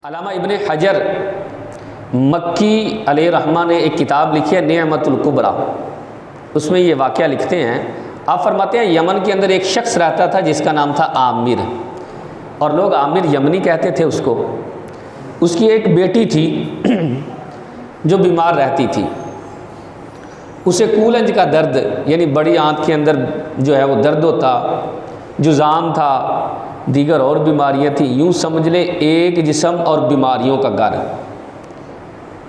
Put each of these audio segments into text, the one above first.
علامہ ابن حجر مکی علیہ رحمہ نے ایک کتاب لکھی ہے نعمت الکبریٰ، اس میں یہ واقعہ لکھتے ہیں۔ آپ فرماتے ہیں یمن کے اندر ایک شخص رہتا تھا جس کا نام تھا عامر، اور لوگ عامر یمنی کہتے تھے اس کو۔ اس کی ایک بیٹی تھی جو بیمار رہتی تھی، اسے کولنج کا درد یعنی بڑی آنت کے اندر جو ہے وہ درد ہوتا، جذام تھا، دیگر اور بیماریاں تھیں، یوں سمجھ لے ایک جسم اور بیماریوں کا گھر۔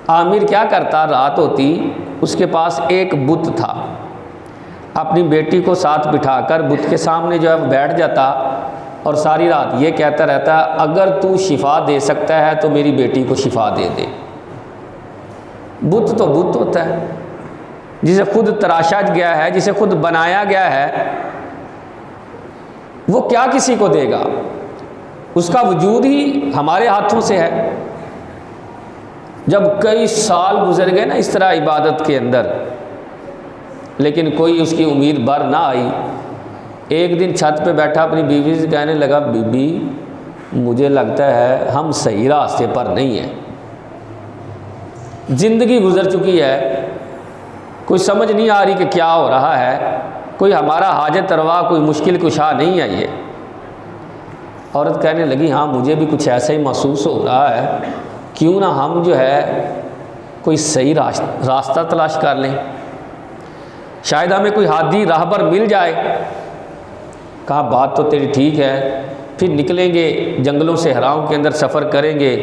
عامر کیا کرتا، رات ہوتی اس کے پاس ایک بت تھا، اپنی بیٹی کو ساتھ بٹھا کر بت کے سامنے جو ہے وہ بیٹھ جاتا اور ساری رات یہ کہتا رہتا اگر تو شفا دے سکتا ہے تو میری بیٹی کو شفا دے دے۔ بت تو بت ہوتا ہے، جسے خود تراشا گیا ہے، جسے خود بنایا گیا ہے، وہ کیا کسی کو دے گا؟ اس کا وجود ہی ہمارے ہاتھوں سے ہے۔ جب کئی سال گزر گئے نا اس طرح عبادت کے اندر، لیکن کوئی اس کی امید بر نہ آئی، ایک دن چھت پہ بیٹھا اپنی بیوی سے کہنے لگا بی بی مجھے لگتا ہے ہم صحیح راستے پر نہیں ہیں، زندگی گزر چکی ہے، کوئی سمجھ نہیں آ رہی کہ کیا ہو رہا ہے، کوئی ہمارا حاجت روا، کوئی مشکل کشا نہیں ہے۔ یہ عورت کہنے لگی ہاں مجھے بھی کچھ ایسا ہی محسوس ہو رہا ہے، کیوں نہ ہم جو ہے کوئی صحیح راستہ تلاش کر لیں، شاید ہمیں کوئی ہادی راہبر مل جائے۔ کہا بات تو تیری ٹھیک ہے، پھر نکلیں گے جنگلوں صحراؤں کے اندر سفر کریں گے،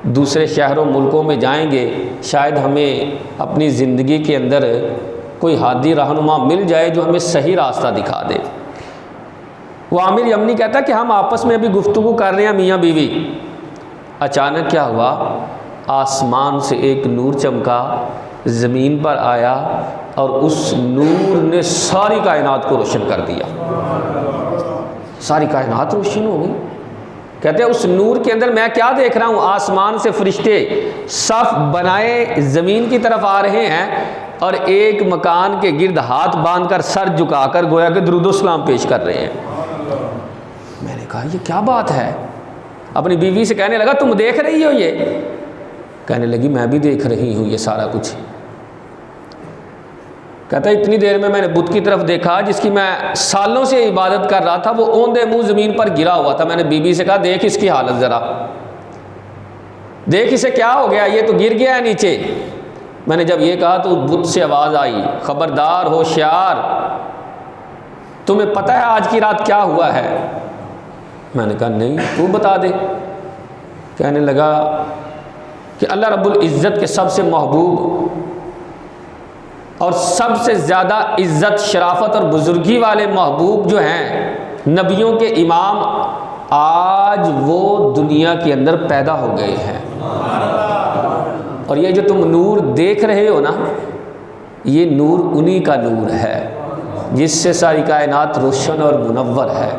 دوسرے شہروں ملکوں میں جائیں گے، شاید ہمیں اپنی زندگی کے اندر کوئی ہادی رہنما مل جائے جو ہمیں صحیح راستہ دکھا دے۔ وہ عامر یمنی کہتا ہے کہ ہم آپس میں بھی گفتگو کر رہے ہیں میاں بیوی، اچانک کیا ہوا، آسمان سے ایک نور چمکا، زمین پر آیا اور اس نور نے ساری کائنات کو روشن کر دیا، ساری کائنات روشن ہو گئی۔ کہتے ہیں اس نور کے اندر میں کیا دیکھ رہا ہوں، آسمان سے فرشتے صف بنائے زمین کی طرف آ رہے ہیں اور ایک مکان کے گرد ہاتھ باندھ کر سر جھکا کر گویا کہ درود و سلام پیش کر رہے ہیں۔ میں نے کہا یہ کیا بات ہے؟ اپنی بیوی سے کہنے لگا تم دیکھ رہی ہو یہ؟ کہنے لگی میں بھی دیکھ رہی ہوں یہ سارا کچھ۔ کہتا ہے اتنی دیر میں نے بت کی طرف دیکھا جس کی میں سالوں سے عبادت کر رہا تھا، وہ اوندے منہ زمین پر گرا ہوا تھا۔ میں نے بیوی سے کہا دیکھ اس کی حالت ذرا، دیکھ اسے کیا ہو گیا، یہ تو گر گیا ہے نیچے۔ میں نے جب یہ کہا تو بت سے آواز آئی خبردار ہوشیار، تمہیں پتہ ہے آج کی رات کیا ہوا ہے؟ میں نے کہا نہیں تو بتا دے۔ کہنے لگا کہ اللہ رب العزت کے سب سے محبوب اور سب سے زیادہ عزت شرافت اور بزرگی والے محبوب جو ہیں نبیوں کے امام، آج وہ دنیا کے اندر پیدا ہو گئے ہیں، اور یہ جو تم نور دیکھ رہے ہو نا، یہ نور انہی کا نور ہے جس سے ساری کائنات روشن اور منور ہے۔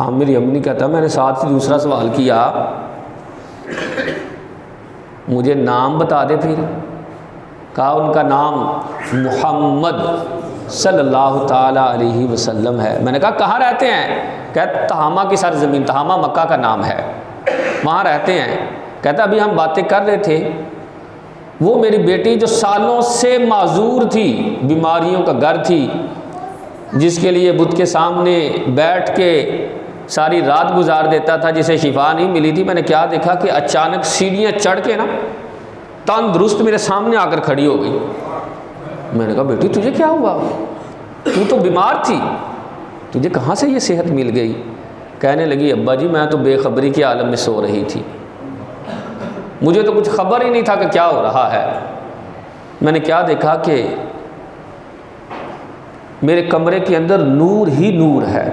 عامر یمنی کہتا میں نے ساتھ ہی دوسرا سوال کیا مجھے نام بتا دے پھر۔ کہا ان کا نام محمد صلی اللہ تعالیٰ علیہ وسلم ہے۔ میں نے کہا کہاں رہتے ہیں؟ کہتا تہامہ کی سرزمین، تہامہ مکہ کا نام ہے، وہاں رہتے ہیں۔ کہتا ابھی ہم باتیں کر رہے تھے، وہ میری بیٹی جو سالوں سے معذور تھی، بیماریوں کا گھر تھی، جس کے لیے بت کے سامنے بیٹھ کے ساری رات گزار دیتا تھا، جسے شفا نہیں ملی تھی، میں نے کیا دیکھا کہ اچانک سیڑھیاں چڑھ کے نا تندرست میرے سامنے آ کر کھڑی ہو گئی۔ میں نے کہا بیٹی تجھے کیا ہوا، تو تو بیمار تھی، تجھے کہاں سے یہ صحت مل گئی؟ کہنے لگی ابا جی میں تو بے خبری کے عالم میں سو رہی تھی، مجھے تو کچھ خبر ہی نہیں تھا کہ کیا ہو رہا ہے۔ میں نے کیا دیکھا کہ میرے کمرے کے اندر نور ہی نور ہے،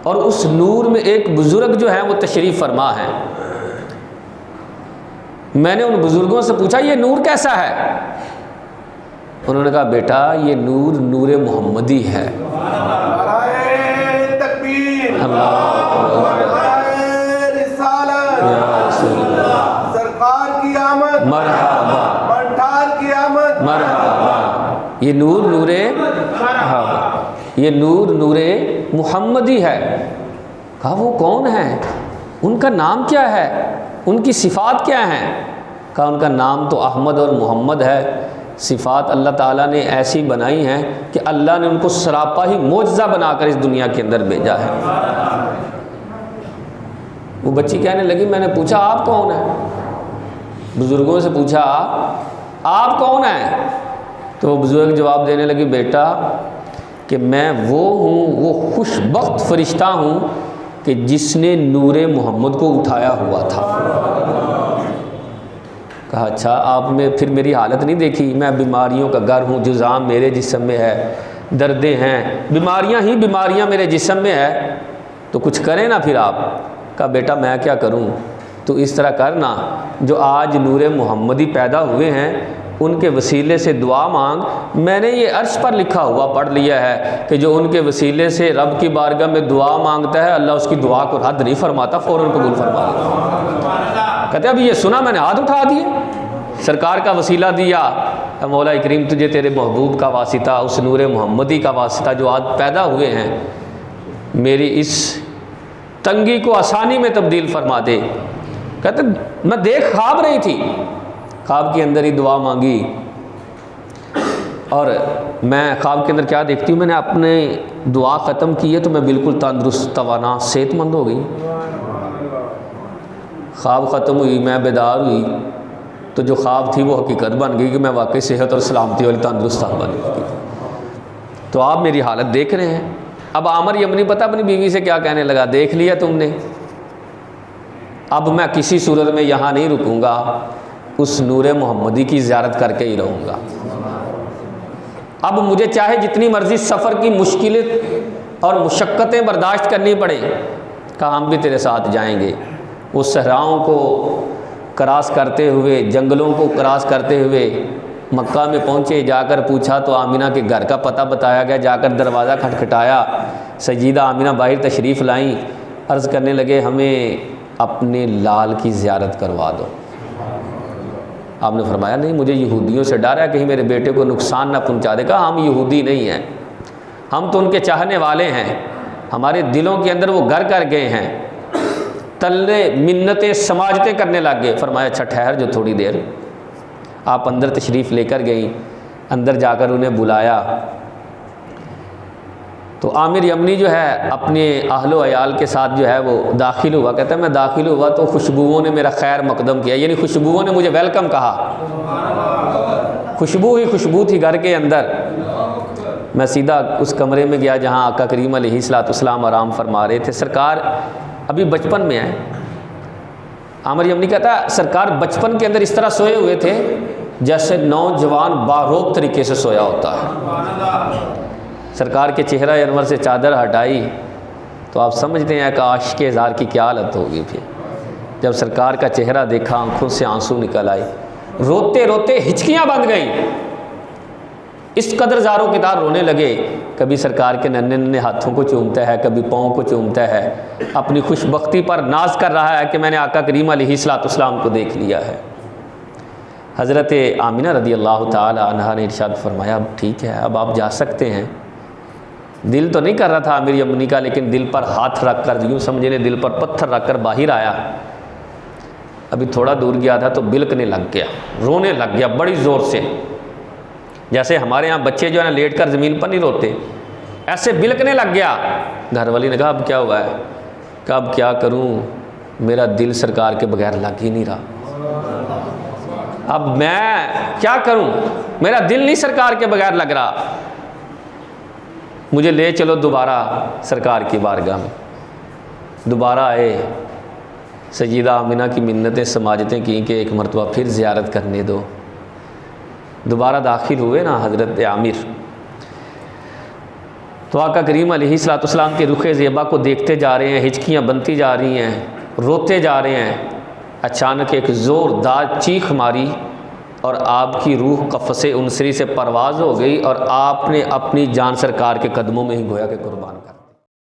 اور اس نور میں ایک بزرگ جو ہیں وہ تشریف فرما ہیں۔ میں نے ان بزرگوں سے پوچھا یہ نور کیسا ہے؟ انہوں نے کہا بیٹا یہ نور نور محمدی ہے۔ سرکار کی آمد، مرحبا بنٹھار کی آمد، مرحبا۔ یہ نور نور یہ نور نور محمدی ہے۔ کہا وہ کون ہے؟ ان کا نام کیا ہے، ان کی صفات کیا ہیں؟ کہا ان کا نام تو احمد اور محمد ہے، صفات اللہ تعالیٰ نے ایسی بنائی ہیں کہ اللہ نے ان کو سراپا ہی معجزہ بنا کر اس دنیا کے اندر بھیجا ہے۔ وہ بچی کہنے لگی میں نے پوچھا آپ کون ہیں، بزرگوں سے پوچھا آپ کون ہیں؟ تو وہ بزرگ جواب دینے لگی بیٹا کہ میں وہ ہوں، وہ خوش بخت فرشتہ ہوں کہ جس نے نور محمد کو اٹھایا ہوا تھا۔ کہا اچھا آپ نے پھر میری حالت نہیں دیکھی، میں بیماریوں کا گھر ہوں، جزام میرے جسم میں ہے، دردیں ہیں، بیماریاں میرے جسم میں ہے، تو کچھ کریں نا پھر آپ۔ کہا بیٹا میں کیا کروں، تو اس طرح کرنا جو آج نور محمدی پیدا ہوئے ہیں ان کے وسیلے سے دعا مانگ، میں نے یہ عرش پر لکھا ہوا پڑھ لیا ہے کہ جو ان کے وسیلے سے رب کی بارگاہ میں دعا مانگتا ہے اللہ اس کی دعا کو رد نہیں فرماتا، فوراً قبول فرما لیتا۔ کہتے اب یہ سنا میں نے ہاتھ اٹھا دیے، سرکار کا وسیلہ دیا، مولا کریم تجھے تیرے محبوب کا واسطہ، اس نور محمدی کا واسطہ جو آج پیدا ہوئے ہیں میری اس تنگی کو آسانی میں تبدیل فرما دے۔ کہتے میں دیکھ خواب رہی تھی، خواب کے اندر ہی دعا مانگی، اور میں خواب کے اندر کیا دیکھتی ہوں، میں نے اپنے دعا ختم کی ہے تو میں بالکل تندرست توانا صحت مند ہو گئی۔ خواب ختم ہوئی، میں بیدار ہوئی تو جو خواب تھی وہ حقیقت بن گئی کہ میں واقعی صحت اور سلامتی والی تندرست بن گئی۔ تو آپ میری حالت دیکھ رہے ہیں۔ اب عامر یمنی پتہ اپنی بیوی سے کیا کہنے لگا، دیکھ لیا تم نے، اب میں کسی صورت میں یہاں نہیں رکوں گا، اس نور محمدی کی زیارت کر کے ہی رہوں گا۔ اب مجھے چاہے جتنی مرضی سفر کی مشکلیں اور مشقتیں برداشت کرنی پڑیں، کہا ہم بھی تیرے ساتھ جائیں گے۔ وہ صحراؤں کو کراس کرتے ہوئے، جنگلوں کو کراس کرتے ہوئے مکہ میں پہنچے، جا کر پوچھا تو آمینہ کے گھر کا پتہ بتایا گیا، جا کر دروازہ کھٹکھٹایا، سیدہ آمینہ باہر تشریف لائیں، عرض کرنے لگے ہمیں اپنے لال کی زیارت کروا دو۔ آپ نے فرمایا نہیں مجھے یہودیوں سے ڈر ہے، کہیں میرے بیٹے کو نقصان نہ پہنچا دے۔ کہا ہم یہودی نہیں ہیں، ہم تو ان کے چاہنے والے ہیں، ہمارے دلوں کے اندر وہ گھر کر گئے ہیں، تلے منتیں سماجتیں کرنے لگ گئے۔ فرمایا اچھا ٹھہر جو تھوڑی دیر۔ آپ اندر تشریف لے کر گئیں، اندر جا کر انہیں بلایا تو عامر یمنی جو ہے اپنے اہل و عیال کے ساتھ جو ہے وہ داخل ہوا۔ کہتا ہے میں داخل ہوا تو خوشبوؤں نے میرا خیر مقدم کیا، یعنی خوشبوؤں نے مجھے ویلکم کہا، خوشبو ہی خوشبو تھی گھر کے اندر۔ میں سیدھا اس کمرے میں گیا جہاں آقا کریم علیہ الصلوۃ والسلام آرام فرما رہے تھے۔ سرکار ابھی بچپن میں ہیں۔ عامر یمنی کہتا ہے سرکار بچپن کے اندر اس طرح سوئے ہوئے تھے جیسے نوجوان باروب طریقے سے سویا ہوتا ہے۔ سرکار کے چہرہ انور سے چادر ہٹائی تو آپ سمجھتے ہیں کہ عاشق اظہار کی کیا حالت ہوگی۔ پھر جب سرکار کا چہرہ دیکھا آنکھوں سے آنسو نکل آئے، روتے روتے ہچکیاں بند گئیں، اس قدر زاروں کی طرح رونے لگے۔ کبھی سرکار کے ننھے ننھے ہاتھوں کو چومتا ہے، کبھی پاؤں کو چومتا ہے، اپنی خوش بختی پر ناز کر رہا ہے کہ میں نے آقا کریم علیہ الصلوۃ والسلام کو دیکھ لیا ہے۔ حضرت آمینہ رضی اللہ تعالی عنہا نے ارشاد فرمایا اب ٹھیک ہے، اب آپ جا سکتے ہیں۔ دل تو نہیں کر رہا تھا عامر یمنی کا، لیکن دل پر ہاتھ رکھ کر، یوں سمجھے دل پر پتھر رکھ کر باہر آیا۔ ابھی تھوڑا دور گیا تھا تو بلکنے لگ گیا، رونے لگ گیا بڑی زور سے، جیسے ہمارے ہاں بچے جو ہے نا لیٹ کر زمین پر نہیں روتے، ایسے بلکنے لگ گیا۔ گھر والی نے کہا اب کیا ہوا ہے؟ کہا اب کیا کروں، میرا دل سرکار کے بغیر لگ ہی نہیں رہا، اب میں کیا کروں، میرا دل نہیں سرکار کے بغیر لگ رہا، مجھے لے چلو دوبارہ سرکار کی بارگاہ میں۔ دوبارہ آئے، سیدہ آمینہ کی منتیں سماجتیں کی کہ ایک مرتبہ پھر زیارت کرنے دو۔ دوبارہ داخل ہوئے نا حضرت عامر، تو آقا کریم علیہ الصلوۃ والسلام کے رخ زیبا کو دیکھتے جا رہے ہیں، ہچکیاں بنتی جا رہی ہیں، روتے جا رہے ہیں۔ اچانک ایک زوردار چیخ ماری اور آپ کی روح قفس انصری سے پرواز ہو گئی اور آپ نے اپنی جان سرکار کے قدموں میں ہی گویا کہ قربان کر